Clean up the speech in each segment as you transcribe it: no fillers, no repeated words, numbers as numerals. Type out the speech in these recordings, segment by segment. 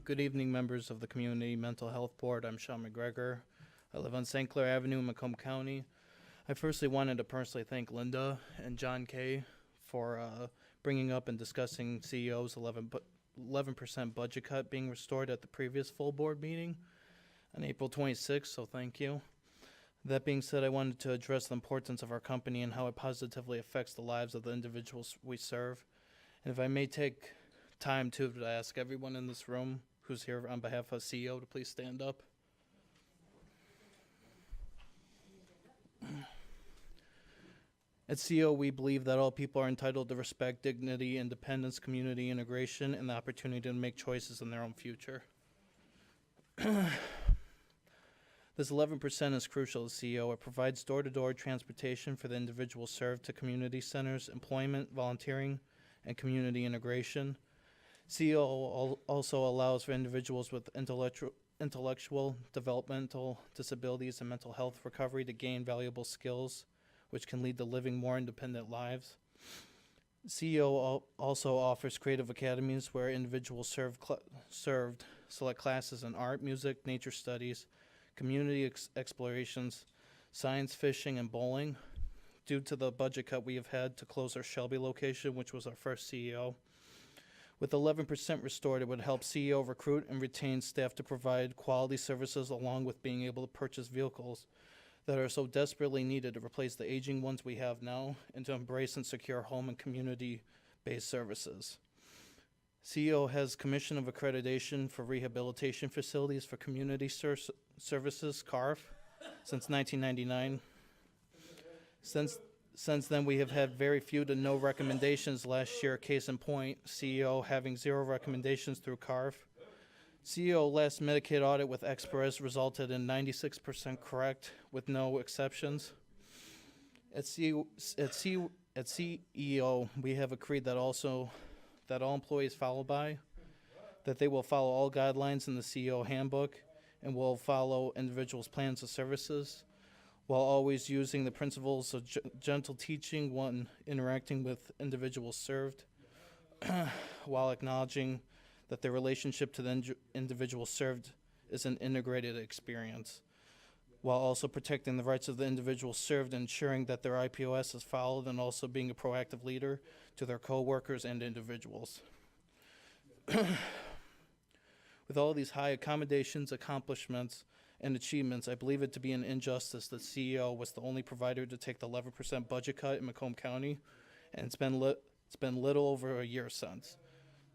Good evening, members of the Community Mental Health Board. I'm Shawn McGregor. I live on St. Clair Avenue in Macomb County. I firstly wanted to personally thank Linda and John Kay for bringing up and discussing CEO's 11% budget cut being restored at the previous full board meeting on April 26th, so thank you. That being said, I wanted to address the importance of our company and how it positively affects the lives of the individuals we serve. And if I may take time to ask everyone in this room who's here on behalf of CEO to please stand up. At CEO, we believe that all people are entitled to respect, dignity, independence, community integration, and the opportunity to make choices in their own future. This 11% is crucial to CEO. It provides door-to-door transportation for the individuals served to community centers, employment, volunteering, and community integration. CEO also allows for individuals with intellectual, developmental disabilities, and mental health recovery to gain valuable skills, which can lead to living more independent lives. CEO also offers creative academies where individuals served select classes in art, music, nature studies, community explorations, science, fishing, and bowling. Due to the budget cut we have had to close our Shelby location, which was our first CEO. With 11% restored, it would help CEO recruit and retain staff to provide quality services along with being able to purchase vehicles that are so desperately needed to replace the aging ones we have now and to embrace and secure home and community-based services. CEO has commission of accreditation for rehabilitation facilities for community services, CARF, since 1999. Since then, we have had very few to no recommendations last year. Case in point, CEO having 0 recommendations through CARF. CEO last Medicaid audit with Express resulted in 96% correct with no exceptions. At CEO, we have agreed that all employees follow by, that they will follow all guidelines in the CEO handbook and will follow individuals' plans of services, while always using the principles of gentle teaching when interacting with individuals served, while acknowledging that their relationship to the individual served is an integrated experience, while also protecting the rights of the individual served, ensuring that their IPOS is followed, and also being a proactive leader to their co-workers and individuals. With all these high accommodations, accomplishments, and achievements, I believe it to be an injustice that CEO was the only provider to take the 11% budget cut in Macomb County, and it's been little over a year since.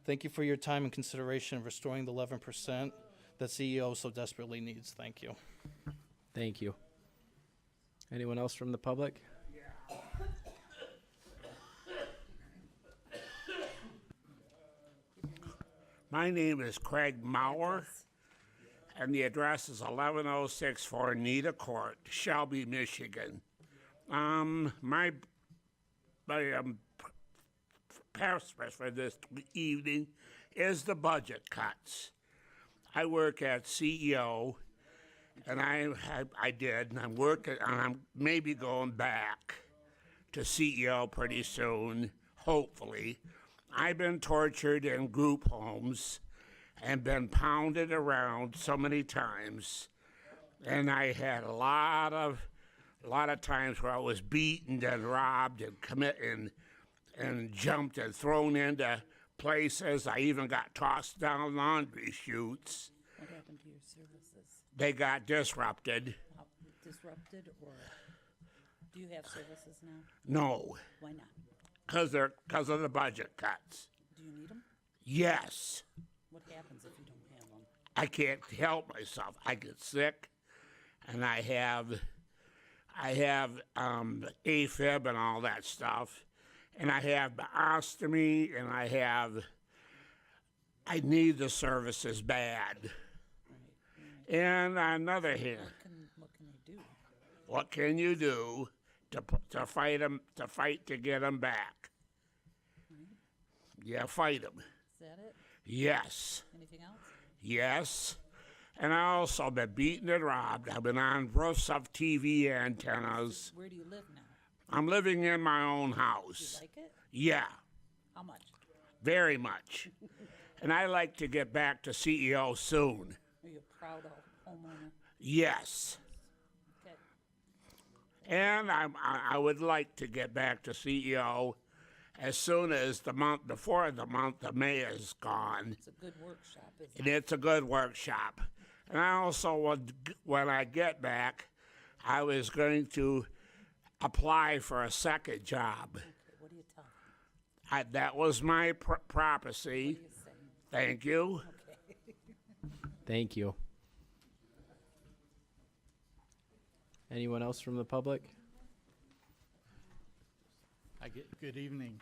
Thank you for your time and consideration of restoring the 11% that CEO so desperately needs. Thank you. Thank you. Anyone else from the public? My name is Craig Maurer, and the address is 11064 Nita Court, Shelby, Michigan. My purpose for this evening is the budget cuts. I work at CEO, and I did, and I'm working, and I'm maybe going back to CEO pretty soon, hopefully. I've been tortured in group homes and been pounded around so many times, and I had a lot of times where I was beaten and robbed and and jumped and thrown into places. I even got tossed down laundry chutes. What happened to your services? They got disrupted. Disrupted, or do you have services now? No, Why not? because of the budget cuts. Do you need them? Yes. What happens if you don't have them? I can't help myself. I get sick, and I have AFib and all that stuff, and I have ostomy, and I need the services bad. Right. And on the other hand, What can they do? what can you do to fight them, to get them back? Yeah, fight them. Is that it? Yes. Anything else? Yes. And I also been beaten and robbed. I've been on roofs of TV antennas. Where do you live now? I'm living in my own Do you house. like it? Yeah, How much? very much. And I like to get back to CEO soon. Are you a proud homeowner? Yes. Okay. And I would like to get back to CEO as soon as the month before the month of May is gone. It's a good workshop, isn't And it? it's a good workshop. And I also would, when I get back, I was going to apply for a second job. Okay, what are you talking? That was my prophecy. What are you saying? Thank you. Okay. Thank you. Anyone else from the public? Good evening.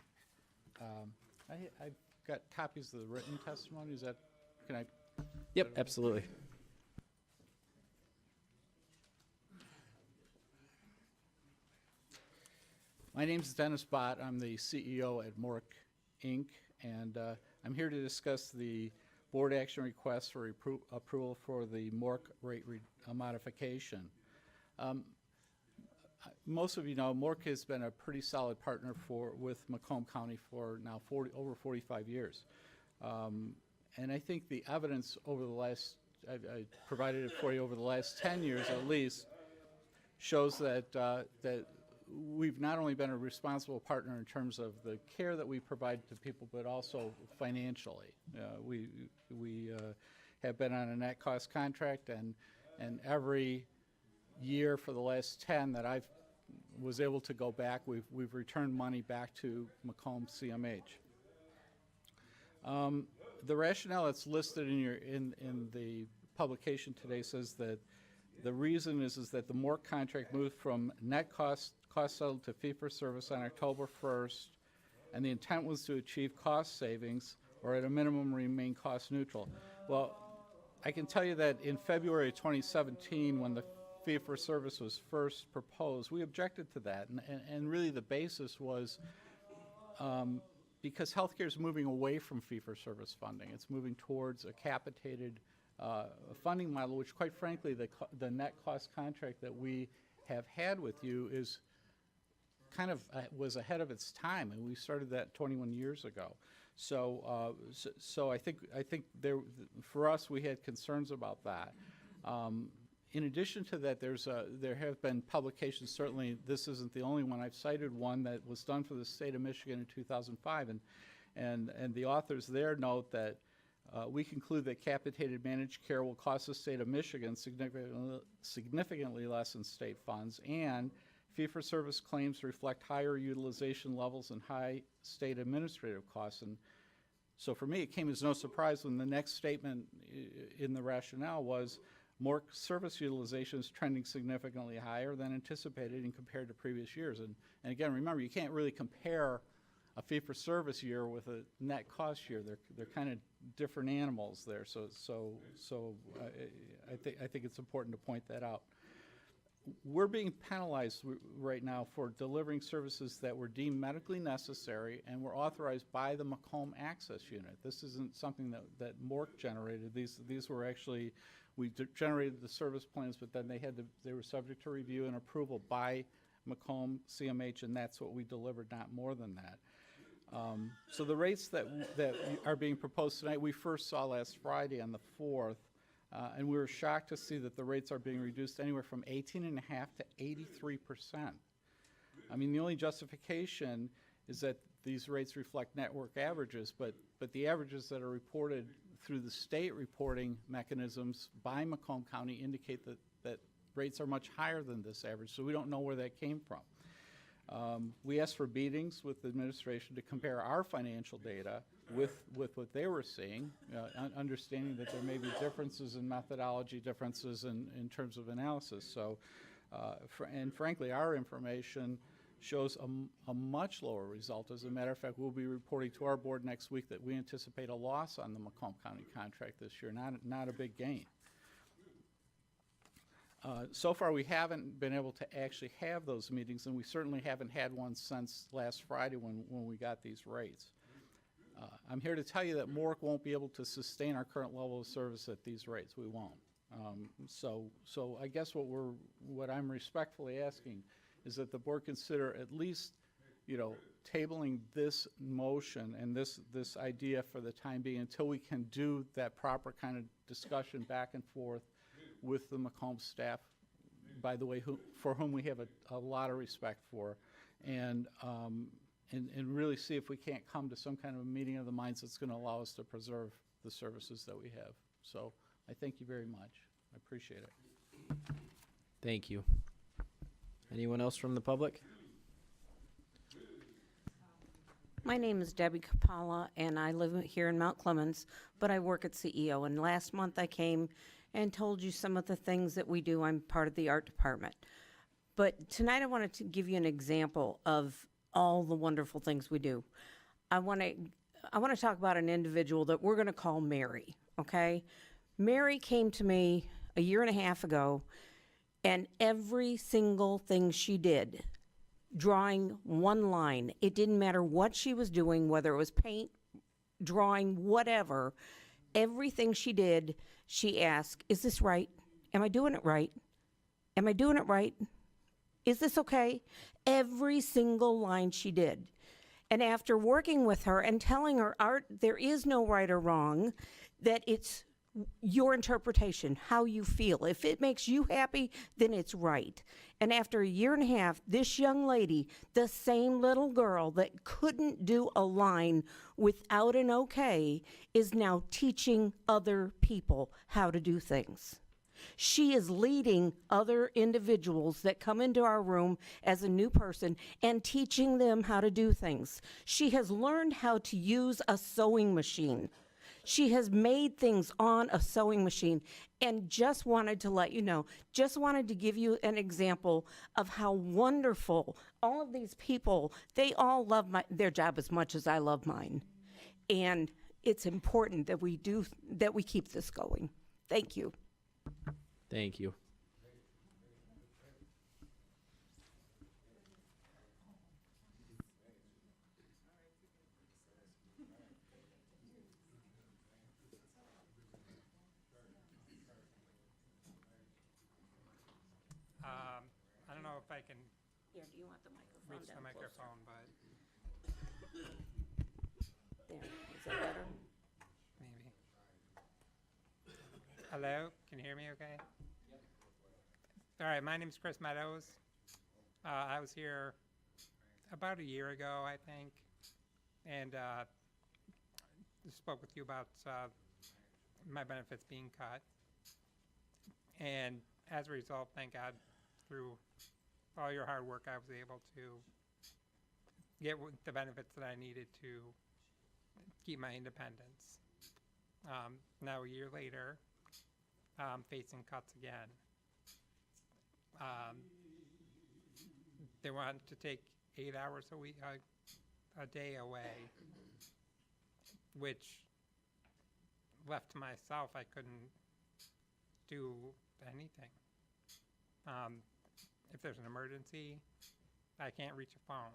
I've got copies of the written testimony. Is that, can I? Yep, absolutely. My name is Dennis Bott. I'm the CEO at Mork Inc., and I'm here to discuss the board action request for approval for the Mork rate modification. Most of you know, Mork has been a pretty solid partner with Macomb County for now over 45 years. And I think the evidence over the last, I provided it for you over the last 10 years at least, shows that we've not only been a responsible partner in terms of the care that we provide to people, but also financially. We have been on a net cost contract, and every year for the last 10 that I've was able to go back, we've returned money back to Macomb CMH. The rationale that's listed in the publication today says that the reason is that the Mork contract moved from net cost settled to fee-for-service on October 1st, and the intent was to achieve cost savings or at a minimum remain cost neutral. Well, I can tell you that in February 2017, when the fee-for-service was first proposed, we objected to that, and really the basis was because healthcare is moving away from fee-for-service funding. It's moving towards a capitated funding model, which quite frankly the net cost contract that we have had with you is kind of was ahead of its time, and we started that 21 years ago. So I think there, for us, we had concerns about that. In addition to that, there have been publications. Certainly, this isn't the only one. I've cited one that was done for the state of Michigan in 2005, and the authors there note that we conclude that capitated managed care will cost the state of Michigan significantly less than state funds, and fee-for-service claims reflect higher utilization levels and high state administrative costs. And so for me, it came as no surprise when the next statement in the rationale was Mork service utilization is trending significantly higher than anticipated and compared to previous years. And again, remember, you can't really compare a fee-for-service year with a net cost year. They're kind of different animals there. So I think it's important to point that out. We're being penalized right now for delivering services that were deemed medically necessary and were authorized by the Macomb Access Unit. This isn't something that Mork generated. These were actually, we generated the service plans, but then they were subject to review and approval by Macomb CMH, and that's what we delivered, not more than that. So the rates that are being proposed tonight, we first saw last Friday on the 4th. And we were shocked to see that the rates are being reduced anywhere from 18.5% to 83%. I mean, the only justification is that these rates reflect network averages, but the averages that are reported through the state reporting mechanisms by Macomb County indicate that rates are much higher than this average, so we don't know where that came from. We asked for meetings with the administration to compare our financial data with what they were seeing, understanding that there may be differences in methodology, differences in terms of analysis. So, and frankly, our information shows a much lower result. As a matter of fact, we'll be reporting to our board next week that we anticipate a loss on the Macomb County contract this year, not a big gain. So far, we haven't been able to actually have those meetings, and we certainly haven't had one since last Friday when we got these rates. I'm here to tell you that Mork won't be able to sustain our current level of service at these rates. We won't. So I guess what I'm respectfully asking is that the board consider at least tabling this motion and this idea for the time being until we can do that proper kind of discussion back and forth with the Macomb staff, by the way, for whom we have a lot of respect for, and really see if we can't come to some kind of a meeting of the minds that's going to allow us to preserve the services that we have. So I thank you very much. I appreciate it. Thank you. Anyone else from the public? My name is Debbie Cappella, and I live here in Mount Clemens, but I work at CEO. And last month I came and told you some of the things that we do. I'm part of the art department. But tonight I wanted to give you an example of all the wonderful things we do. I want to talk about an individual that we're going to call Mary, okay? Mary came to me a year and a half ago, and every single thing she did, drawing one line, it didn't matter what she was doing, whether it was paint, drawing, whatever, everything she did, she asked, is this right? Am I doing it right? Am I doing it right? Is this okay? Every single line she did. And after working with her and telling her, Art, there is no right or wrong, that it's your interpretation, how you feel. If it makes you happy, then it's right. And after a year and a half, this young lady, the same little girl that couldn't do a line without an okay, is now teaching other people how to do things. She is leading other individuals that come into our room as a new person and teaching them how to do things. She has learned how to use a sewing machine. She has made things on a sewing machine, and just wanted to let you know, just wanted to give you an example of how wonderful all of these people, they all love their job as much as I love mine. And it's important that we keep this going. Thank you. Thank you. I don't know if I can Here, do you want the microphone reach the down closer? microphone, but There, is that better? maybe. Hello, can you hear me okay? All right, my name's Chris Meadows. I was here about a year ago, I think, and spoke with you about my benefits being cut. And as a result, thank God, through all your hard work, I was able to get the benefits that I needed to keep my independence. Now, a year later, I'm facing cuts again. They want to take 8 hours a week, a day away, which left to myself, I couldn't do anything. If there's an emergency, I can't reach a phone.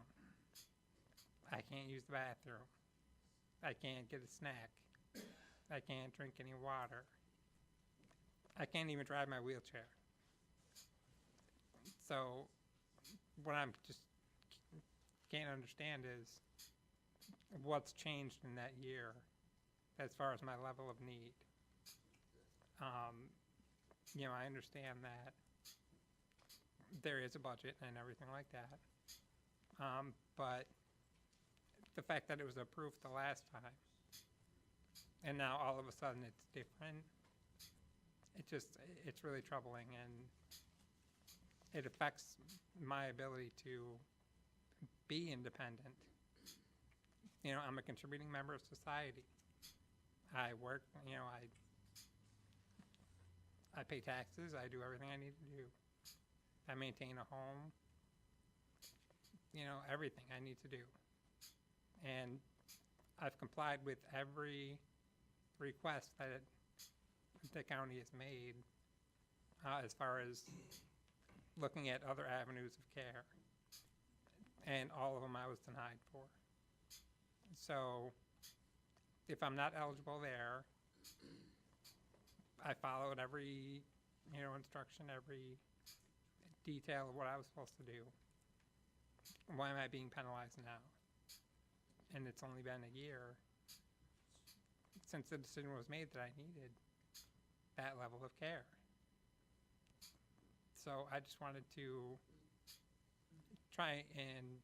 I can't use the bathroom. I can't get a snack. I can't drink any water. I can't even drive my wheelchair. So what I'm just can't understand is what's changed in that year as far as my level of need. You know, I understand that there is a budget and everything like that. But the fact that it was approved the last time and now all of a sudden it's different, it's really troubling, and it affects my ability to be independent. You know, I'm a contributing member of society. I work, you know, I pay taxes, I do everything I need to do. I maintain a home, you know, everything I need to do. And I've complied with every request that the county has made as far as looking at other avenues of care. And all of them I was denied for. So if I'm not eligible there, I followed every, you know, instruction, every detail of what I was supposed to do. why am I being penalized now? And it's only been a year since the decision was made that I needed that level of care. So I just wanted to try and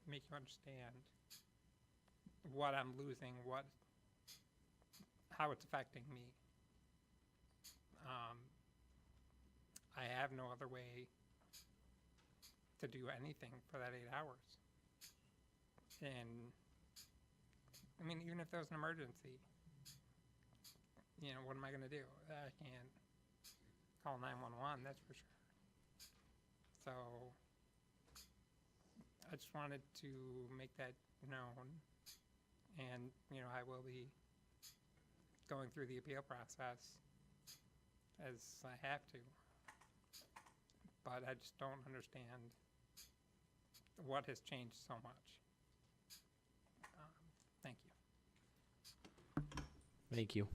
make you understand what I'm losing, how it's affecting me. I have no other way to do anything for that 8 hours. And I mean, even if there was an emergency, what am I going to do? I can't call 911, that's for sure. So I just wanted to make that known. And, I will be going through the appeal process as I have to. But I just don't understand what has changed so much. Thank you. Thank you.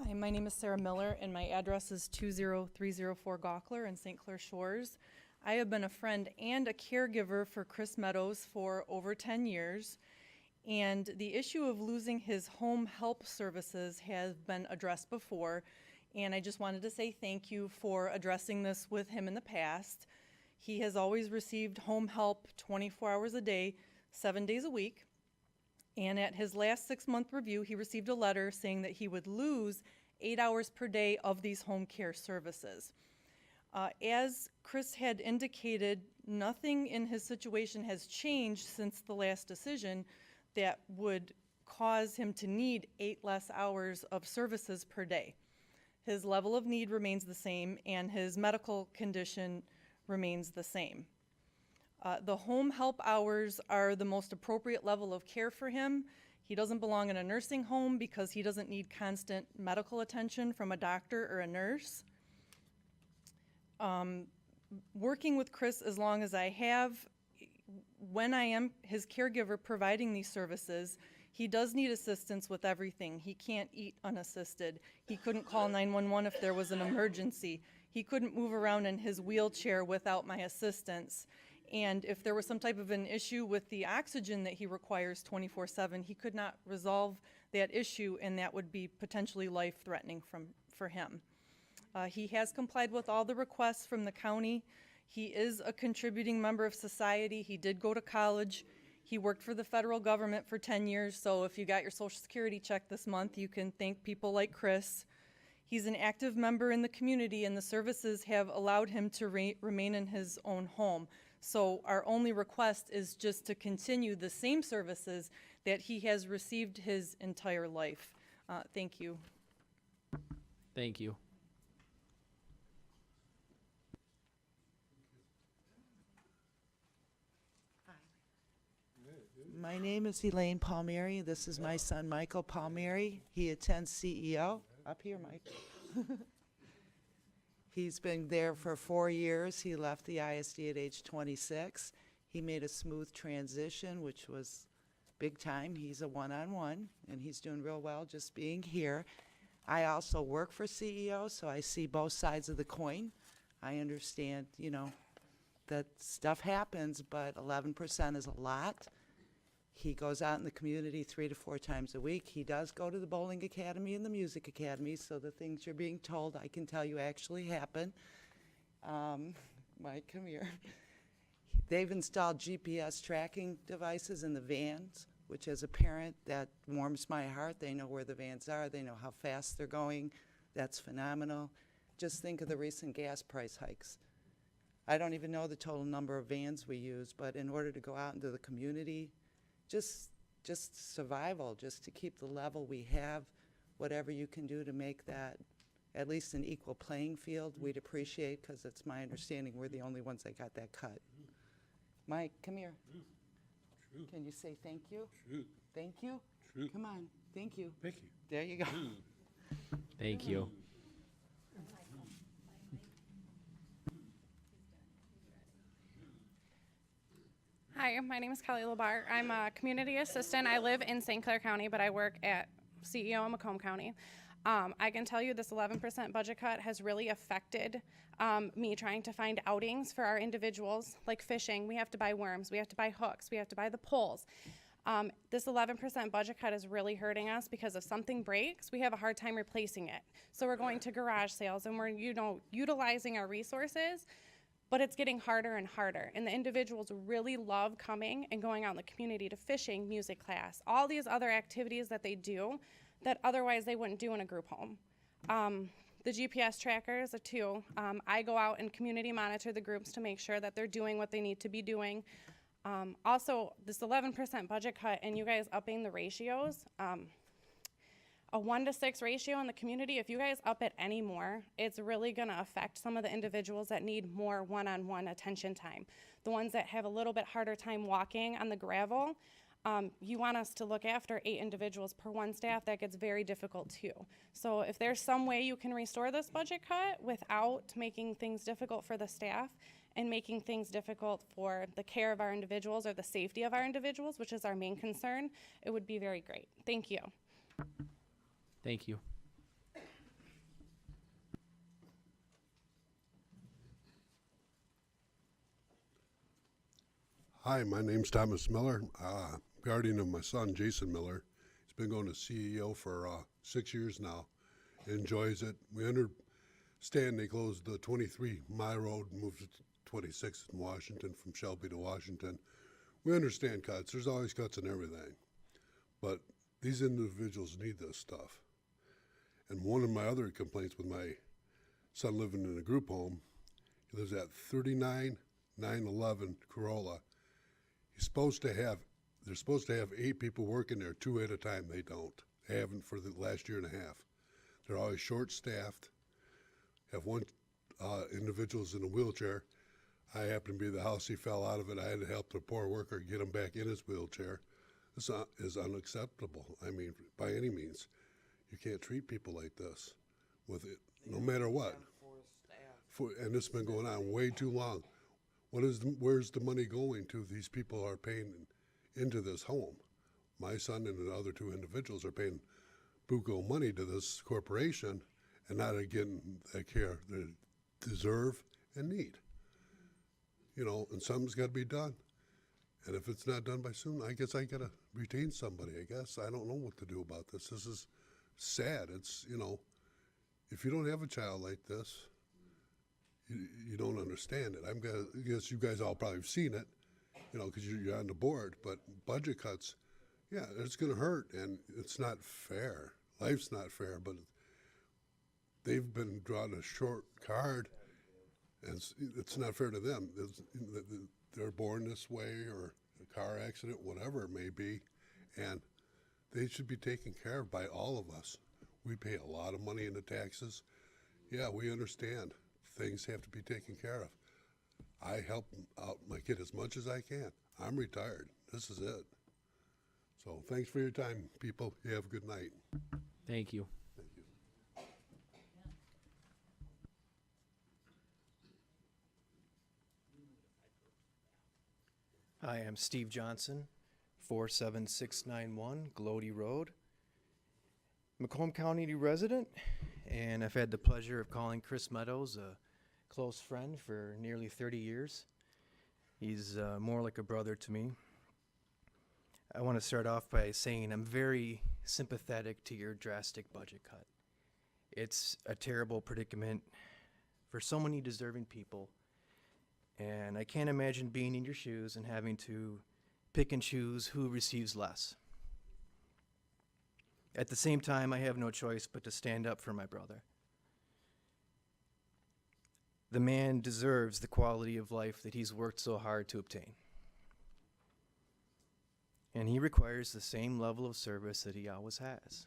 Hi, my name is Sarah Miller, and my address is 20304 Gawkler in St. Clair Shores. I have been a friend and a caregiver for Chris Meadows for over 10 years, and the issue of losing his home help services has been addressed before, and I just wanted to say thank you for addressing this with him in the past. He has always received home help 24 hours a day, 7 days a week. And at his last 6-month review, he received a letter saying that he would lose 8 hours per day of these home care services. As Chris had indicated, nothing in his situation has changed since the last decision that would cause him to need 8 less hours of services per day. His level of need remains the same, and his medical condition remains the same. The home help hours are the most appropriate level of care for him. He doesn't belong in a nursing home because he doesn't need constant medical attention from a doctor or a nurse. Working with Chris as long as I have, when I am his caregiver providing these services, he does need assistance with everything. He can't eat unassisted. He couldn't call 911 if there was an emergency. He couldn't move around in his wheelchair without my assistance. And if there was some type of an issue with the oxygen that he requires 24/7, he could not resolve that issue, and that would be potentially life-threatening for him. He has complied with all the requests from the county. He is a contributing member of society. He did go to college. He worked for the federal government for 10 years, so if you got your Social Security check this month, you can thank people like Chris. He's an active member in the community, and the services have allowed him to remain in his own home. So our only request is just to continue the same services that he has received his entire life. Thank you. Thank you. My name is Helene Palmieri. This is my son, Michael Palmieri. He attends CEO. Up here, Mike. He's been there for 4 years. He left the ISD at age 26. He made a smooth transition, which was big time. He's a one-on-one, and he's doing real well just being here. I also work for CEO, so I see both sides of the coin. I understand, that stuff happens, but 11% is a lot. He goes out in the community 3 to 4 times a week. He does go to the bowling academy and the music academy, so the things you're being told, I can tell you actually happen. Mike, come here. They've installed GPS tracking devices in the vans, which as a parent, that warms my heart. They know where the vans are. They know how fast they're going. That's phenomenal. Just think of the recent gas price hikes. I don't even know the total number of vans we use, but in order to go out into the community, just survival, just to keep the level we have, whatever you can do to make that at least an equal playing field, we'd appreciate, because it's my understanding we're the only ones that got that cut. Mike, come here. Can you say thank you? Thank you? Come on, thank you. Thank you. There you go. Thank you. Hi, my name is Kelly LeBar. I'm a community assistant. I live in St. Clair County, but I work at CEO of Macomb County. I can tell you this 11% budget cut has really affected me trying to find outings for our individuals, like fishing. We have to buy worms, we have to buy hooks, we have to buy the poles. This 11% budget cut is really hurting us because if something breaks, we have a hard time replacing it. So we're going to garage sales and we're, utilizing our resources, but it's getting harder and harder. And the individuals really love coming and going out in the community to fishing, music class, all these other activities that they do that otherwise they wouldn't do in a group home. The GPS trackers are too. I go out and community monitor the groups to make sure that they're doing what they need to be doing. Also, this 11% budget cut and you guys upping the ratios, a 1-to-6 ratio in the community, if you guys up it any more, it's really gonna affect some of the individuals that need more one-on-one attention time. The ones that have a little bit harder time walking on the gravel, you want us to look after 8 individuals per 1 staff. That gets very difficult too. So if there's some way you can restore this budget cut without making things difficult for the staff and making things difficult for the care of our individuals or the safety of our individuals, which is our main concern, it would be very great. Thank you. Thank you. Hi, my name's Thomas Miller, guardian of my son, Jason Miller. He's been going to CEO for 6 years now. Enjoys it. We understand they closed the 23 My Road, moved to 26 in Washington, from Shelby to Washington. We understand cuts. There's always cuts in everything. But these individuals need this stuff. And one of my other complaints with my son living in a group home, he lives at 39-911 Corolla. They're supposed to have 8 people working there, 2 at a time. They don't. They haven't for the last year and a half. They're always short-staffed. Have one individual's in a wheelchair. I happen to be the house he fell out of it. I had to help the poor worker get him back in his wheelchair. This is unacceptable. I mean, by any means. You can't treat people like this with it, no matter what. And this has been going on way too long. Where's the money going to? These people are paying into this home. My son and the other 2 individuals are paying buco money to this corporation and not getting the care they deserve and need. And something's got to be done. And if it's not done by soon, I guess I got to retain somebody, I guess. I don't know what to do about this. This is sad. It's, if you don't have a child like this, you don't understand it. I guess you guys all probably have seen it, because you're on the board. But budget cuts, yeah, it's going to hurt, and it's not fair. Life's not fair, but they've been drawn a short card, and it's not fair to them. They're born this way, or a car accident, whatever it may be, and they should be taken care of by all of us. We pay a lot of money into taxes. Yeah, we understand. Things have to be taken care of. I help out my kid as much as I can. I'm retired. This is it. So thanks for your time, people. You have a good night. Thank you. Thank you. Hi, I'm Steve Johnson, 47691 Glody Road, Macomb County resident, and I've had the pleasure of calling Chris Meadows a close friend for nearly 30 years. He's more like a brother to me. I want to start off by saying I'm very sympathetic to your drastic budget cut. It's a terrible predicament for so many deserving people, and I can't imagine being in your shoes and having to pick and choose who receives less. At the same time, I have no choice but to stand up for my brother. The man deserves the quality of life that he's worked so hard to obtain. And he requires the same level of service that he always has.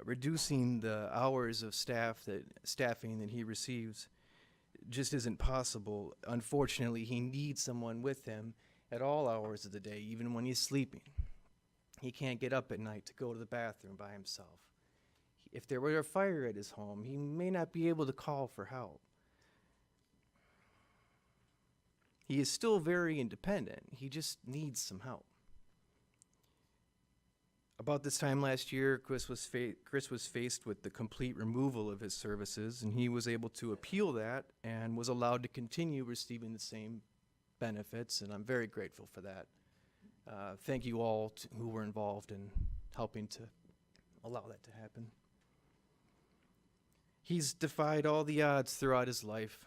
Reducing the hours of staffing that he receives just isn't possible. Unfortunately, he needs someone with him at all hours of the day, even when he's sleeping. He can't get up at night to go to the bathroom by himself. If there were a fire at his home, he may not be able to call for help. He is still very independent. He just needs some help. About this time last year, Chris was faced with the complete removal of his services, and he was able to appeal that and was allowed to continue receiving the same benefits, and I'm very grateful for that. Thank you all who were involved in helping to allow that to happen. He's defied all the odds throughout his life.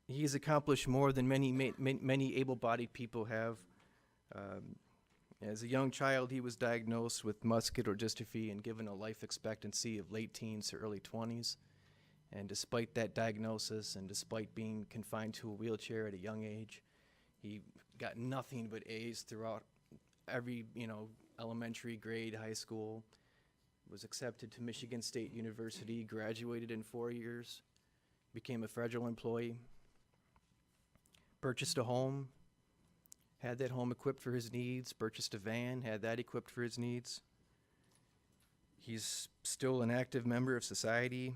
He's accomplished more than many able-bodied people have. As a young child, he was diagnosed with muscular dystrophy and given a life expectancy of late teens to early 20s. And despite that diagnosis and despite being confined to a wheelchair at a young age, he got nothing but A's throughout every, elementary grade, high school, was accepted to Michigan State University, graduated in 4 years, became a federal employee, purchased a home, had that home equipped for his needs, purchased a van, had that equipped for his needs. He's still an active member of society.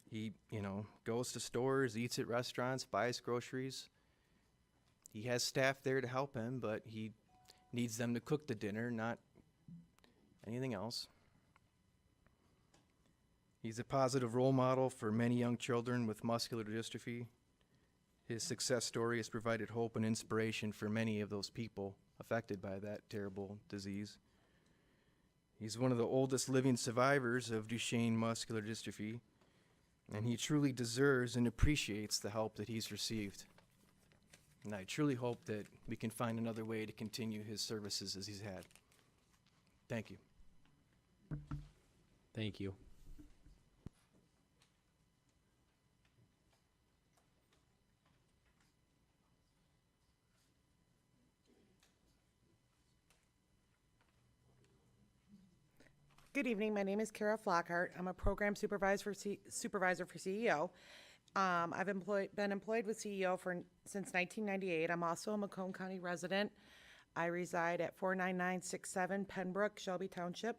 He, goes to stores, eats at restaurants, buys groceries. He has staff there to help him, but he needs them to cook the dinner, not anything else. He's a positive role model for many young children with muscular dystrophy. His success story has provided hope and inspiration for many of those people affected by that terrible disease. He's one of the oldest living survivors of Duchenne muscular dystrophy, and he truly deserves and appreciates the help that he's received. And I truly hope that we can find another way to continue his services as he's had. Thank you. Thank you. Good evening. My name is Kara Flockhart. I'm a program supervisor for CEO. I've been employed with CEO since 1998. I'm also a Macomb County resident. I reside at 49967 Pembroke, Shelby Township.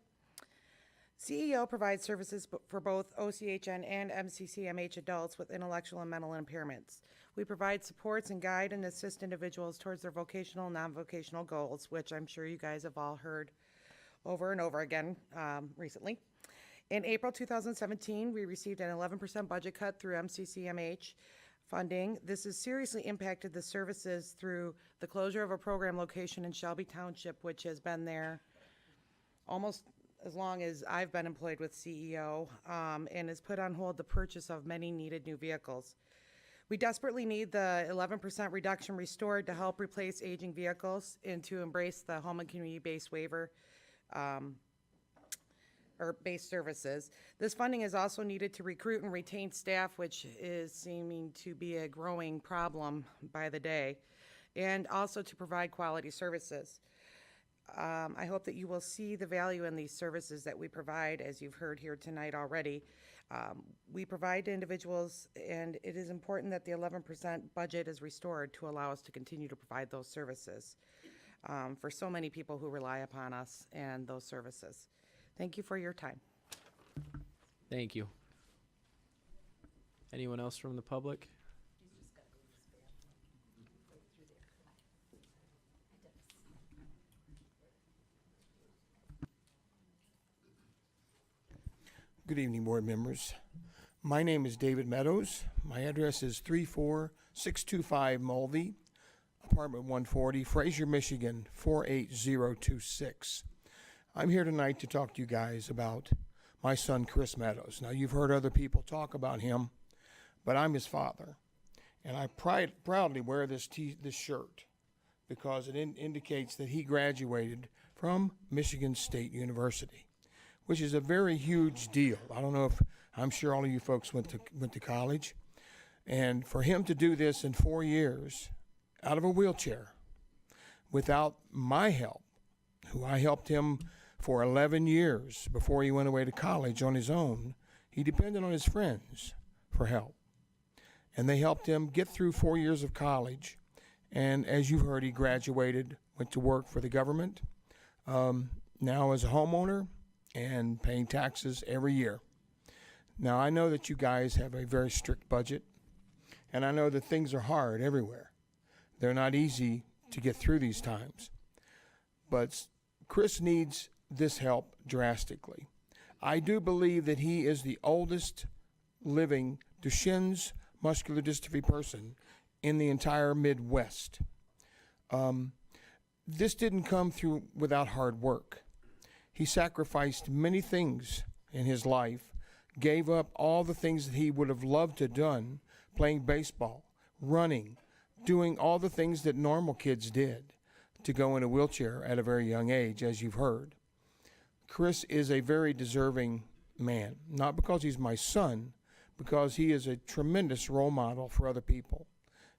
CEO provides services for both OCHN and MCCMH adults with intellectual and mental impairments. We provide supports and guide and assist individuals towards their vocational and non-vocational goals, which I'm sure you guys have all heard over and over again recently. In April 2017, we received an 11% budget cut through MCCMH funding. This has seriously impacted the services through the closure of a program location in Shelby Township, which has been there almost as long as I've been employed with CEO, and has put on hold the purchase of many needed new vehicles. We desperately need the 11% reduction restored to help replace aging vehicles and to embrace the home and community-based waiver or base services. This funding is also needed to recruit and retain staff, which is seeming to be a growing problem by the day, and also to provide quality services. I hope that you will see the value in these services that we provide, as you've heard here tonight already. We provide to individuals, and it is important that the 11% budget is restored to allow us to continue to provide those services for so many people who rely upon us and those services. Thank you for your time. Thank you. Anyone else from the public? Good evening, board members. My name is David Meadows. My address is 34625 Mulvey, apartment 140, Fraser, Michigan, 48026. I'm here tonight to talk to you guys about my son, Chris Meadows. Now, you've heard other people talk about him, but I'm his father. And I proudly wear this shirt because it indicates that he graduated from Michigan State University, which is a very huge deal. I don't know if, I'm sure all of you folks went to college. And for him to do this in 4 years out of a wheelchair without my help, who I helped him for 11 years before he went away to college on his own, he depended on his friends for help. And they helped him get through 4 years of college. And as you've heard, he graduated, went to work for the government, now as a homeowner and paying taxes every year. Now, I know that you guys have a very strict budget, and I know that things are hard everywhere. They're not easy to get through these times. but Chris needs this help drastically. I do believe that he is the oldest living Duchenne's muscular dystrophy person in the entire Midwest. This didn't come through without hard work. He sacrificed many things in his life, gave up all the things that he would have loved to have done, playing baseball, running, doing all the things that normal kids did, to go in a wheelchair at a very young age, as you've heard. Chris is a very deserving man, not because he's my son, because he is a tremendous role model for other people.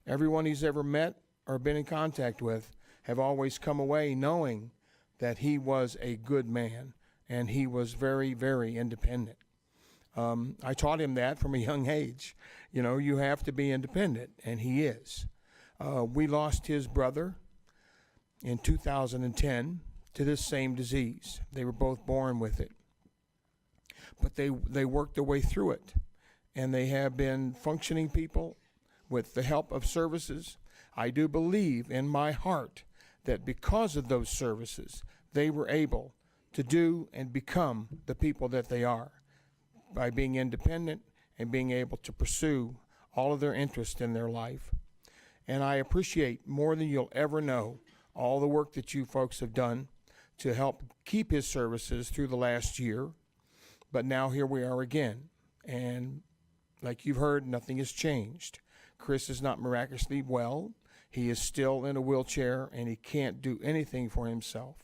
Everyone he's ever met or been in contact with have always come away knowing that he was a good man and he was very, very independent. I taught him that from a young age. You know, you have to be independent, and he is. We lost his brother in 2010 to this same disease. They were both born with it. But they worked their way through it, and they have been functioning people with the help of services. I do believe in my heart that because of those services, they were able to do and become the people that they are by being independent and being able to pursue all of their interests in their life. And I appreciate more than you'll ever know all the work that you folks have done to help keep his services through the last year. But now here we are again. And like you've heard, nothing has changed. Chris is not miraculously well. He is still in a wheelchair, and he can't do anything for himself.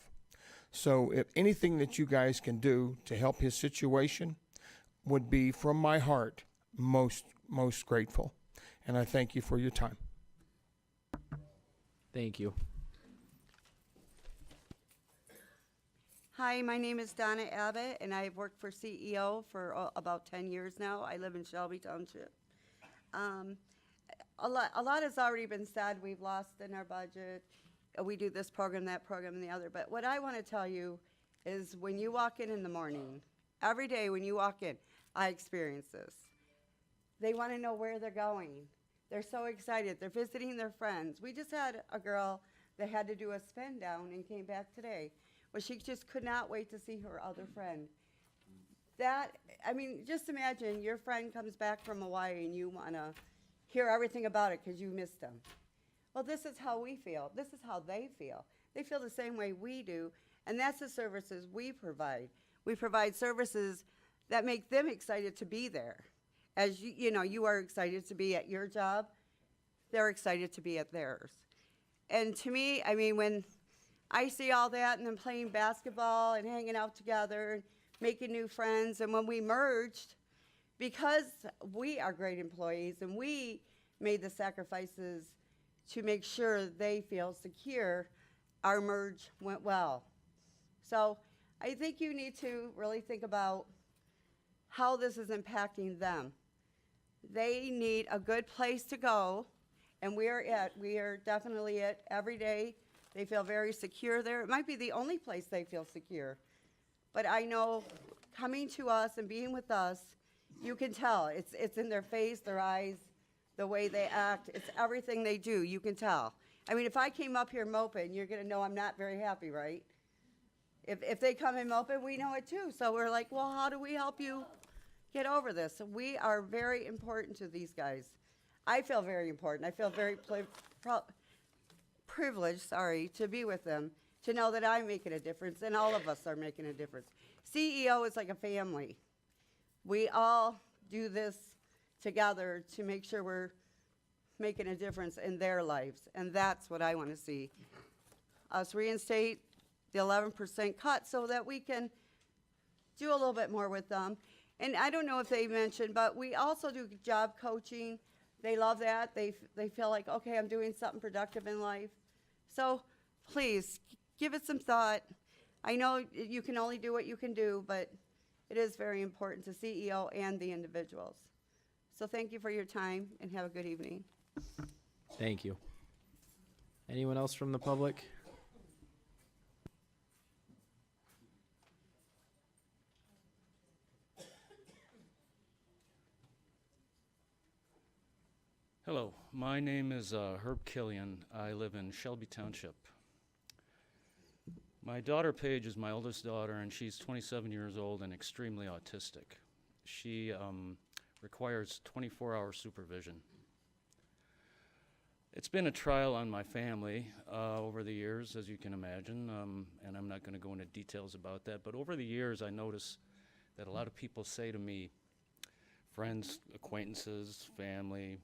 So if anything that you guys can do to help his situation would be, from my heart, most grateful. And I thank you for your time. Thank you. Hi, my name is Donna Abbott, and I've worked for CEO for about 10 years now. I live in Shelby Township. A lot has already been said. We've lost in our budget. We do this program, that program, and the other. But what I want to tell you is when you walk in the morning, every day when you walk in, I experience this. They want to know where they're going. They're so excited. They're visiting their friends. We just had a girl that had to do a spin down and came back today. Well, she just could not wait to see her other friend. Just imagine your friend comes back from Hawaii and you want to hear everything about it because you missed them. Well, this is how we feel. This is how they feel. They feel the same way we do, and that's the services we provide. We provide services that make them excited to be there. As you are excited to be at your job, they're excited to be at theirs. And to me, when I see all that and them playing basketball and hanging out together and making new friends, and when we merged, because we are great employees and we made the sacrifices to make sure they feel secure, our merge went well. So I think you need to really think about how this is impacting them. They need a good place to go, and we are definitely it every day. They feel very secure there. It might be the only place they feel secure. But I know coming to us and being with us, you can tell. It's in their face, their eyes, the way they act. It's everything they do. You can tell. If I came up here moping, you're going to know I'm not very happy, right? If they come in moping, we know it too. So we're like, well, how do we help you get over this? We are very important to these guys. I feel very important. I feel very privileged, to be with them, to know that I'm making a difference, and all of us are making a difference. CEO is like a family. We all do this together to make sure we're making a difference in their lives, and that's what I want to see. Us reinstate the 11% cut so that we can do a little bit more with them. And I don't know if they mentioned, but we also do job coaching. They love that. They feel like, okay, I'm doing something productive in life. So please, give it some thought. I know you can only do what you can do, but it is very important to CEO and the individuals. So thank you for your time, and have a good evening. Thank you. Anyone else from the public? Hello, my name is Herb Killian. I live in Shelby Township. My daughter Paige is my oldest daughter, and she's 27 years old and extremely autistic. She requires 24-hour supervision. It's been a trial on my family over the years, as you can imagine, and I'm not going to go into details about that, but over the years I notice that a lot of people say to me, friends, acquaintances, family,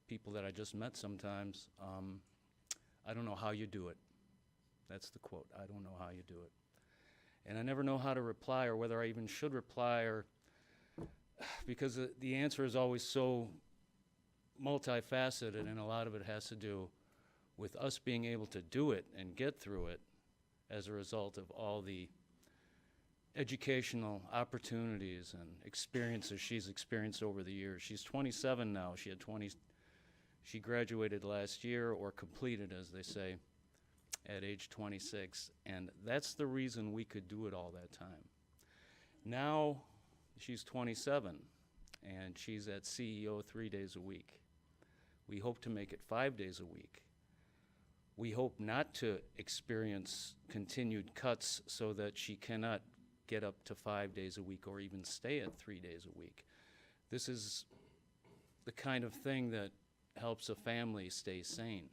people that I just met sometimes, I don't know how you do it. That's the quote, I don't know how you do it. And I never know how to reply or whether I even should reply, or because the answer is always so multifaceted, and a lot of it has to do with us being able to do it and get through it as a result of all the educational opportunities and experiences she's experienced over the years. She's 27 now. She graduated last year, or completed, as they say, at age 26, and that's the reason we could do it all that time. Now she's 27, and she's at CEO 3 days a week. We hope to make it 5 days a week. We hope not to experience continued cuts so that she cannot get up to 5 days a week or even stay at 3 days a week. This is the kind of thing that helps a family stay sane.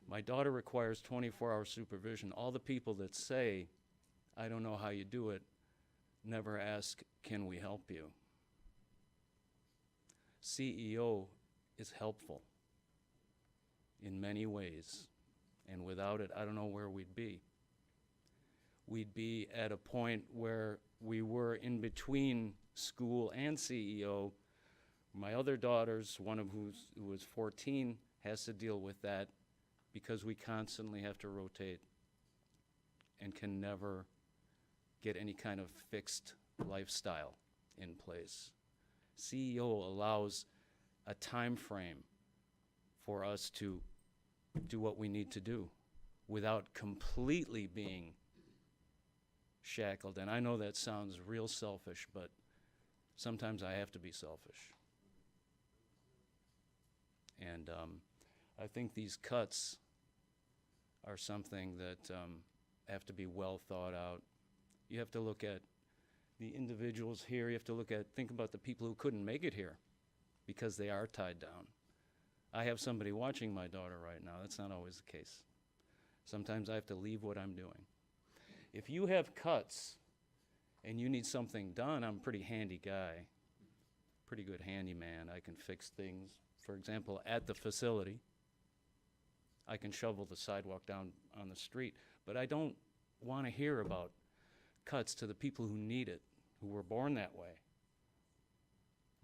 My daughter requires 24-hour supervision. All the people that say, I don't know how you do it, never ask, can we help you? CEO is helpful in many ways, and without it, I don't know where we'd be. We'd be at a point where we were in between school and CEO. My other daughters, one of who is 14, has to deal with that because we constantly have to rotate and can never get any kind of fixed lifestyle in place. CEO allows a time frame for us to do what we need to do without completely being shackled. And I know that sounds real selfish, but sometimes I have to be selfish. And I think these cuts are something that have to be well thought out. You have to look at the individuals here. You have to think about the people who couldn't make it here because they are tied down. I have somebody watching my daughter right now. That's not always the case. Sometimes I have to leave what I'm doing. If you have cuts and you need something done, I'm a pretty handy guy, pretty good handyman. I can fix things. For example, at the facility, I can shovel the sidewalk down on the street, but I don't want to hear about cuts to the people who need it, who were born that way.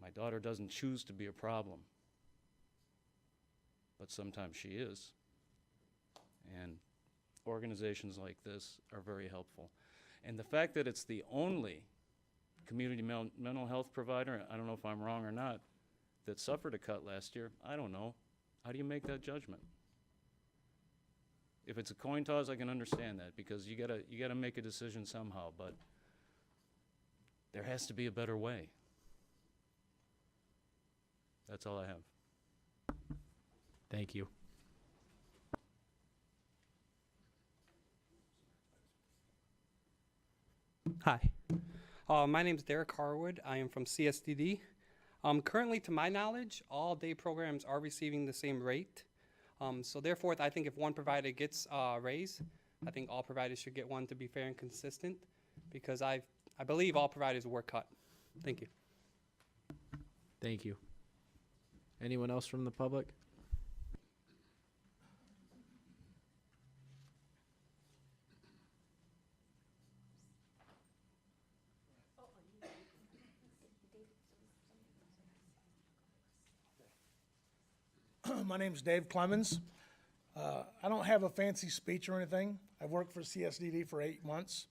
My daughter doesn't choose to be a problem, but sometimes she is. And organizations like this are very helpful. And the fact that it's the only community mental health provider, I don't know if I'm wrong or not, that suffered a cut last year, I don't know. How do you make that judgment? If it's a coin toss, I can understand that because you gotta make a decision somehow, but there has to be a better way. That's all I have. Thank you. Hi. My name is Derek Harwood. I am from CSDD. Currently, to my knowledge, all day programs are receiving the same rate. So therefore, I think if one provider gets a raise, I think all providers should get one to be fair and consistent because I believe all providers were cut. Thank you. Thank you. Anyone else from the public? My name's Dave Clemens. I don't have a fancy speech or anything. I've worked for CSDD for 8 months.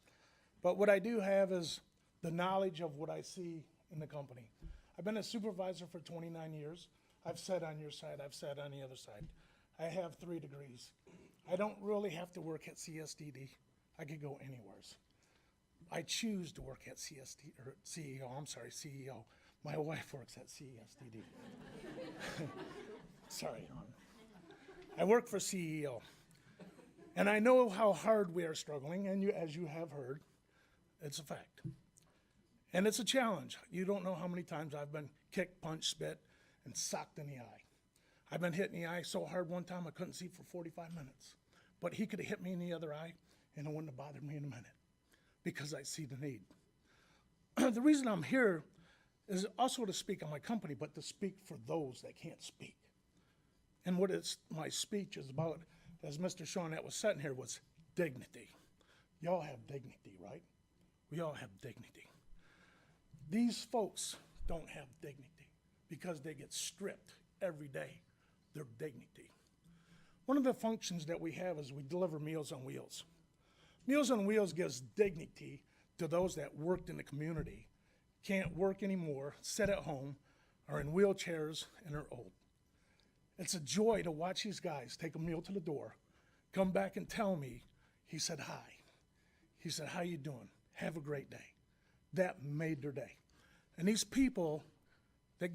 But what I do have is the knowledge of what I see in the company. I've been a supervisor for 29 years. I've sat on your side. I've sat on the other side. I have 3 degrees. I don't really have to work at CSDD. I could go anywhere. I choose to work at CEO. My wife works at CSDD. Sorry. I work for CEO. And I know how hard we are struggling, and as you have heard, it's a fact. And it's a challenge. You don't know how many times I've been kicked, punched, spit, and socked in the eye. I've been hit in the eye so hard one time I couldn't see for 45 minutes. But he could have hit me in the other eye, and it wouldn't have bothered me in a minute because I see the need. The reason I'm here is also to speak on my company, but to speak for those that can't speak. And what my speech is about, as Mr. Shawn that was sitting here, was dignity. Y'all have dignity, right? We all have dignity. These folks don't have dignity because they get stripped every day, their dignity. One of the functions that we have is we deliver Meals on Wheels. Meals on Wheels gives dignity to those that worked in the community, can't work anymore, sit at home, are in wheelchairs, and are old. It's a joy to watch these guys take a meal to the door, come back and tell me, he said, hi. He said, how you doing? Have a great day. That made their day. And these people that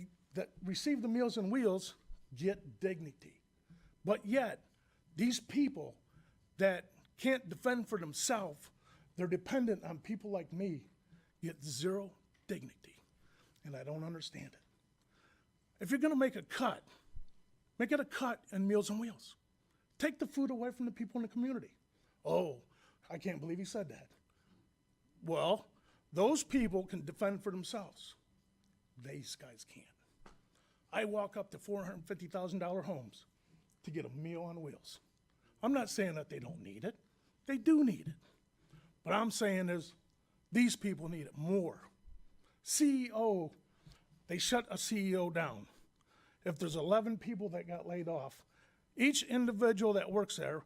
receive the Meals on Wheels get dignity. But yet, these people that can't defend for themselves, they're dependent on people like me, get zero dignity. And I don't understand it. If you're gonna make a cut, make it a cut in Meals on Wheels. Take the food away from the people in the community. Oh, I can't believe he said that. Well, those people can defend for themselves. These guys can't. I walk up to $450,000 homes to get a Meal on Wheels. I'm not saying that they don't need it. They do need it. But I'm saying is these people need it more. CEO, they shut a CEO down. If there's 11 people that got laid off, each individual that works there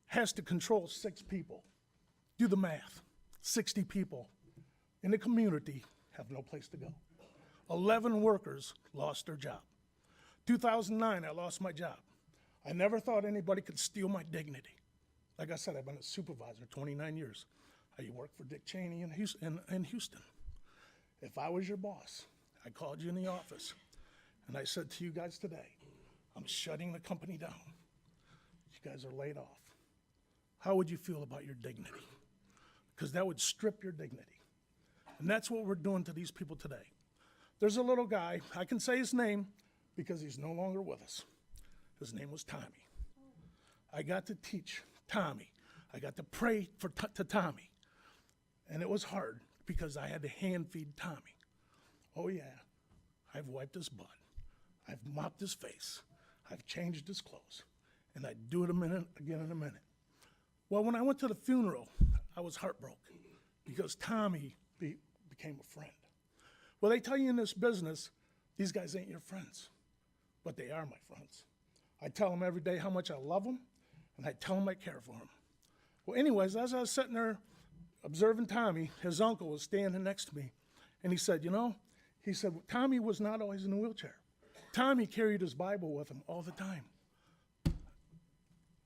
has to control 6 people. Do the math. 60 people in the community have no place to go. 11 workers lost their job. 2009, I lost my job. I never thought anybody could steal my dignity. Like I said, I've been a supervisor 29 years. I worked for Dick Cheney in Houston. If I was your boss, I called you in the office, and I said to you guys today, I'm shutting the company down. You guys are laid off. How would you feel about your dignity? Because that would strip your dignity. And that's what we're doing to these people today. There's a little guy, I can say his name because he's no longer with us. His name was Tommy. I got to teach Tommy. I got to pray to Tommy. And it was hard because I had to hand feed Tommy. Oh yeah, I've wiped his butt. I've mopped his face. I've changed his clothes. And I'd do it again in a minute. Well, when I went to the funeral, I was heartbroken because Tommy became a friend. Well, they tell you in this business, these guys ain't your friends, but they are my friends. I tell them every day how much I love them, and I tell them I care for them. Well, anyways, as I was sitting there observing Tommy, his uncle was standing next to me, and he said, Tommy was not always in a wheelchair. Tommy carried his Bible with him all the time.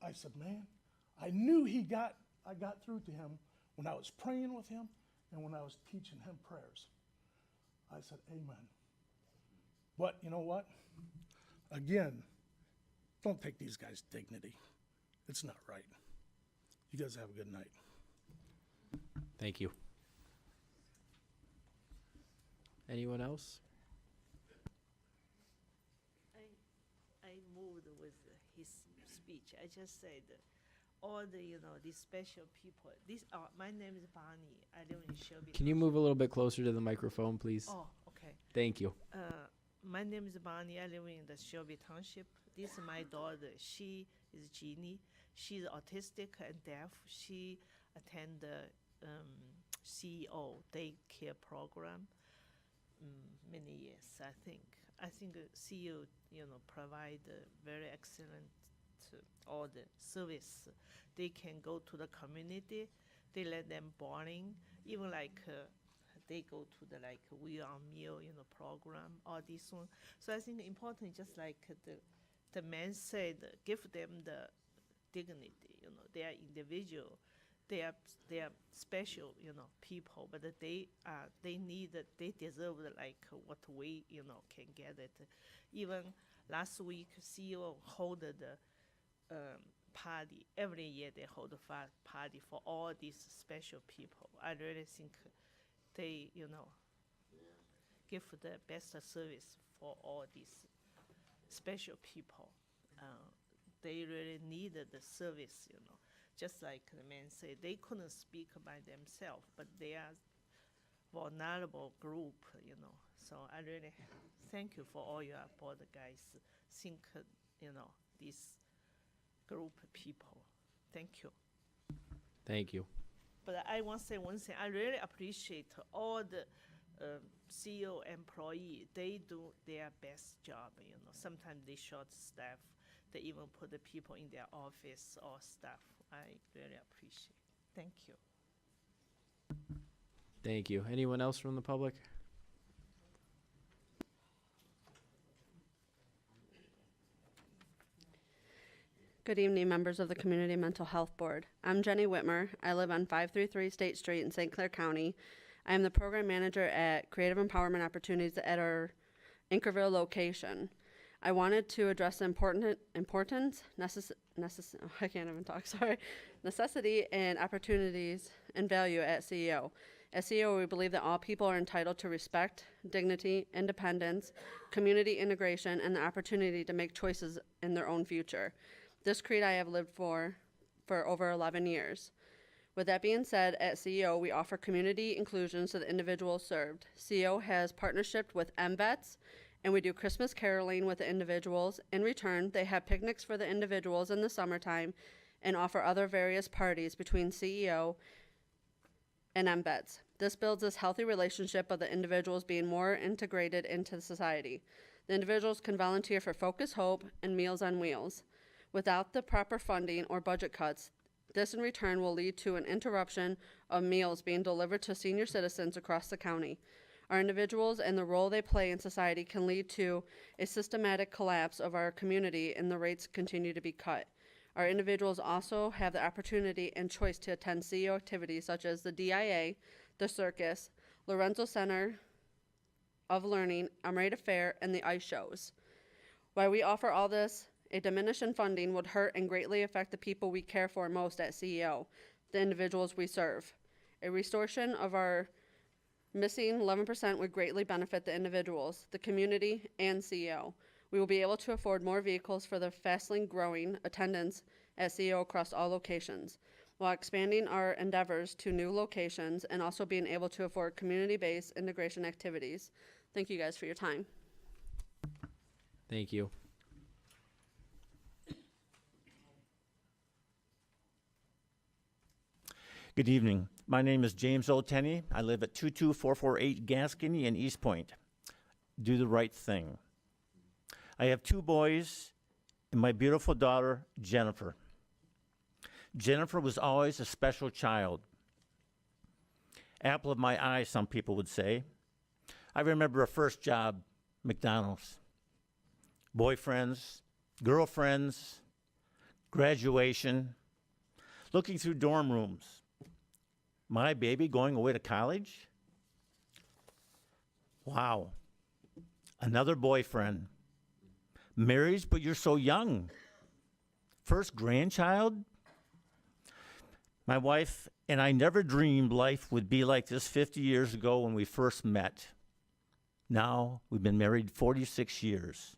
I said, man, I knew I got through to him when I was praying with him and when I was teaching him prayers. I said, amen. But you know what? Again, don't take these guys' dignity. It's not right. You guys have a good night. Thank you. Anyone else? I moved with his speech. I just said, all these special people. My name is Bonnie. I live in Shelby. Can you move a little bit closer to the microphone, please? Oh, okay. Thank you. My name is Bonnie. I live in the Shelby Township. This is my daughter. She is Jeannie. She's autistic and deaf. She attend the CEO daycare program many years. I think CEO provide very excellent all the service. They can go to the community. They let them boarding, even they go to the We Are Meal program, all this one. So I think important, just like the man said, give them the dignity. They are individual. They are special, people, but they deserve what we, can get it. Even last week, CEO hold party. Every year they hold a party for all these special people. I really think they, give the best service for all these special people. They really needed the service, Just like the man said, they couldn't speak by themselves, but they are vulnerable group, So I really thank you for all your board guys. Think, this group of people. Thank you. Thank you. But I want to say one thing. I really appreciate all the CEO employee. They do their best job. Sometimes they short staff. They even put the people in their office or staff. I really appreciate. Thank you. Thank you. Anyone else from the public? Good evening, members of the Community Mental Health Board. I'm Jenny Whitmer. I live on 533 State Street in St. Clair County. I am the program manager at Creative Empowerment Opportunities at our Inkerville location. I wanted to address the necessity and opportunities and value at CEO. At CEO, we believe that all people are entitled to respect, dignity, independence, community integration, and the opportunity to make choices in their own future. This creed I have lived for over 11 years. With that being said, at CEO, we offer community inclusion to the individuals served. CEO has partnership with MVETS, and we do Christmas caroling with the individuals. In return, they have picnics for the individuals in the summertime and offer other various parties between CEO and MVETS. This builds this healthy relationship of the individuals being more integrated into society. The individuals can volunteer for Focus Hope and Meals on Wheels. Without the proper funding or budget cuts, this in return will lead to an interruption of meals being delivered to senior citizens across the county. Our individuals and the role they play in society can lead to a systematic collapse of our community, and the rates continue to be cut. Our individuals also have the opportunity and choice to attend CEO activities such as the DIA, the Circus, Lorenzo Center of Learning, Amarita Fair, and the ice shows. While we offer all this, a diminish in funding would hurt and greatly affect the people we care for most at CEO, the individuals we serve. A restoration of our missing 11% would greatly benefit the individuals, the community, and CEO. We will be able to afford more vehicles for the fastly growing attendance at CEO across all locations, while expanding our endeavors to new locations and also being able to afford community-based integration activities. Thank you guys for your time. Thank you. Good evening. My name is James O'Tenney. I live at 22448 Gascony in East Point. Do the right thing. I have 2 boys and my beautiful daughter, Jennifer. Jennifer was always a special child. Apple of my eye, some people would say. I remember her first job, McDonald's. Boyfriends, girlfriends, graduation, looking through dorm rooms. My baby going away to college? Wow. Another boyfriend. Married, but you're so young. First grandchild? My wife and I never dreamed life would be like this 50 years ago when we first met. Now we've been married 46 years.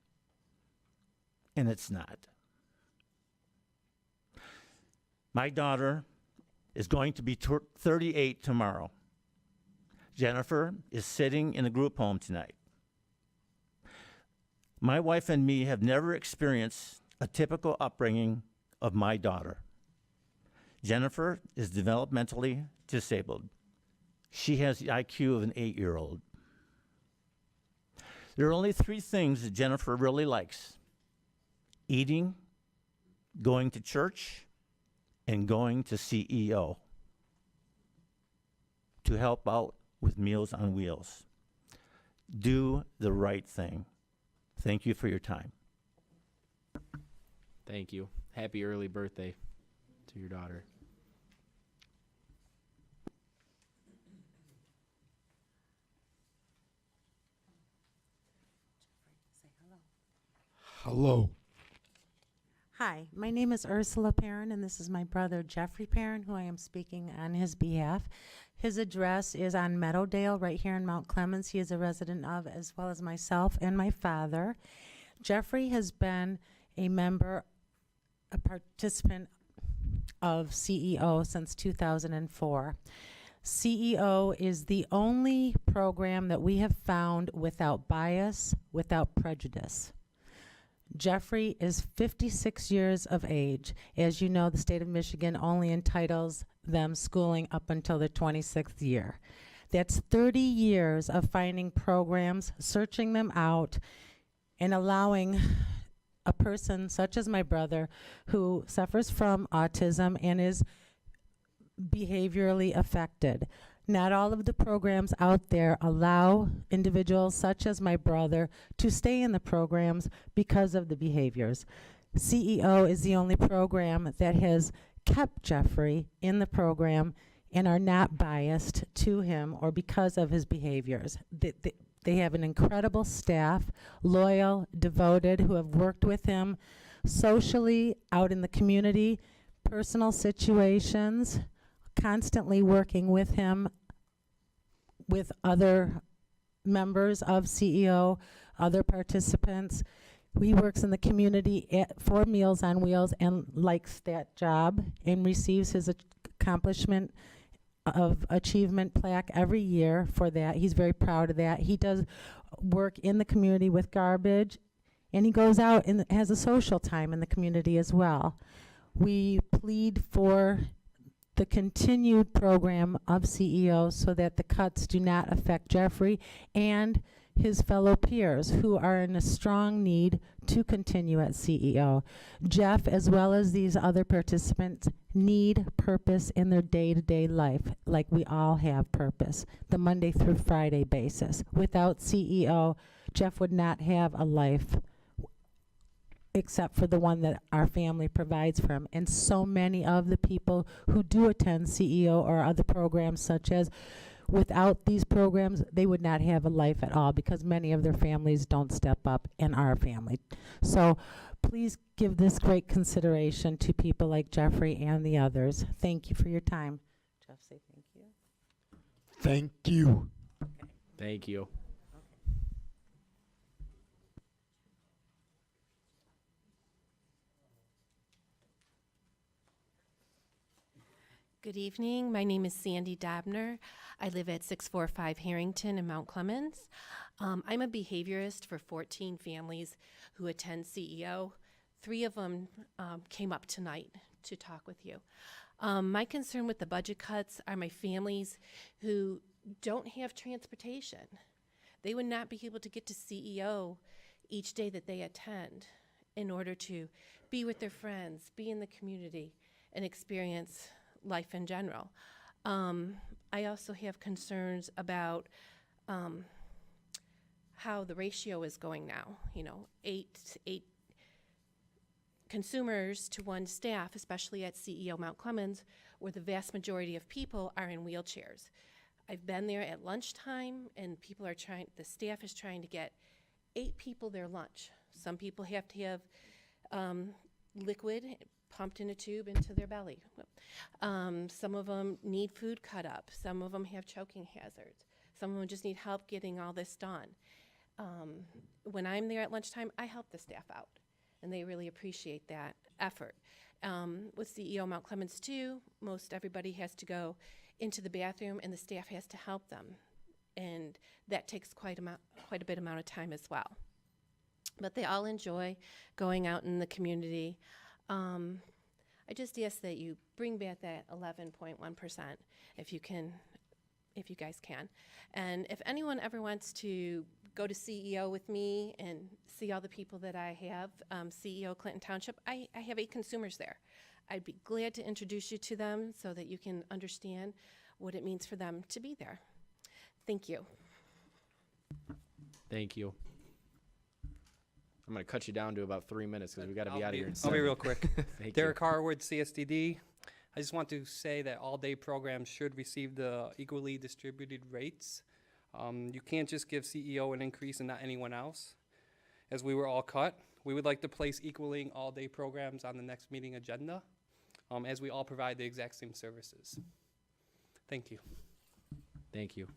And it's not. My daughter is going to be 38 tomorrow. Jennifer is sitting in a group home tonight. My wife and me have never experienced a typical upbringing of my daughter. Jennifer is developmentally disabled. She has the IQ of an 8-year-old. There are only 3 things that Jennifer really likes: eating, going to church, and going to CEO to help out with Meals on Wheels. Do the right thing. Thank you for your time. Thank you. Happy early birthday to your daughter. Hello. Hi, my name is Ursula Perrin, and this is my brother Jeffrey Perrin, who I am speaking on his behalf. His address is on Meadowdale, right here in Mount Clemens. He is a resident of, as well as myself and my father. Jeffrey has been a participant of CEO since 2004. CEO is the only program that we have found without bias, without prejudice. Jeffrey is 56 years of age. As you know, the state of Michigan only entitles them schooling up until their 26th year. That's 30 years of finding programs, searching them out, and allowing a person such as my brother, who suffers from autism and is behaviorally affected. Not all of the programs out there allow individuals such as my brother to stay in the programs because of the behaviors. CEO is the only program that has kept Jeffrey in the program and are not biased to him or because of his behaviors. They have an incredible staff, loyal, devoted, who have worked with him socially, out in the community, personal situations, constantly working with him, with other members of CEO, other participants. He works in the community for Meals on Wheels and likes that job and receives his accomplishment of achievement plaque every year for that. He's very proud of that. He does work in the community with garbage, and he goes out and has a social time in the community as well. We plead for the continued program of CEO so that the cuts do not affect Jeffrey and his fellow peers who are in a strong need to continue at CEO. Jeff, as well as these other participants, need purpose in their day-to-day life, like we all have purpose, the Monday through Friday basis. Without CEO, Jeff would not have a life except for the one that our family provides for him. And so many of the people who do attend CEO or other programs, such as without these programs, they would not have a life at all because many of their families don't step up in our family. So please give this great consideration to people like Jeffrey and the others. Thank you for your time. Jeff, say thank you. Thank you. Okay. Thank you. Good evening. My name is Sandy Dabner. I live at 645 Harrington in Mount Clemens. I'm a behaviorist for 14 families who attend CEO. 3 of them came up tonight to talk with you. My concern with the budget cuts are my families who don't have transportation. They would not be able to get to CEO each day that they attend in order to be with their friends, be in the community, and experience life in general. I also have concerns about how the ratio is going now. 8 consumers to 1 staff, especially at CEO Mount Clemens, where the vast majority of people are in wheelchairs. I've been there at lunchtime, and the staff is trying to get 8 people their lunch. Some people have to have liquid pumped in a tube into their belly. Some of them need food cut up. Some of them have choking hazards. Some of them just need help getting all this done. When I'm there at lunchtime, I help the staff out, and they really appreciate that effort. With CEO Mount Clemens too, most everybody has to go into the bathroom, and the staff has to help them, and that takes quite a bit amount of time as well. But they all enjoy going out in the community. I just ask that you bring back that 11.1% if you guys can. And if anyone ever wants to go to CEO with me and see all the people that I have, CEO Clinton Township, I have 8 consumers there. I'd be glad to introduce you to them so that you can understand what it means for them to be there. Thank you. Thank you. I'm going to cut you down to about 3 minutes because we got to be out of here. I'll be real quick. Thank Derek Harwood, CSDD. I just want to say that all-day programs should receive the equally distributed rates. You can't just give CEO an increase and not anyone else. As we were all cut, We would like to place equaling all-day programs on the next meeting agenda, as we all provide the exact same services. Thank you. Thank you.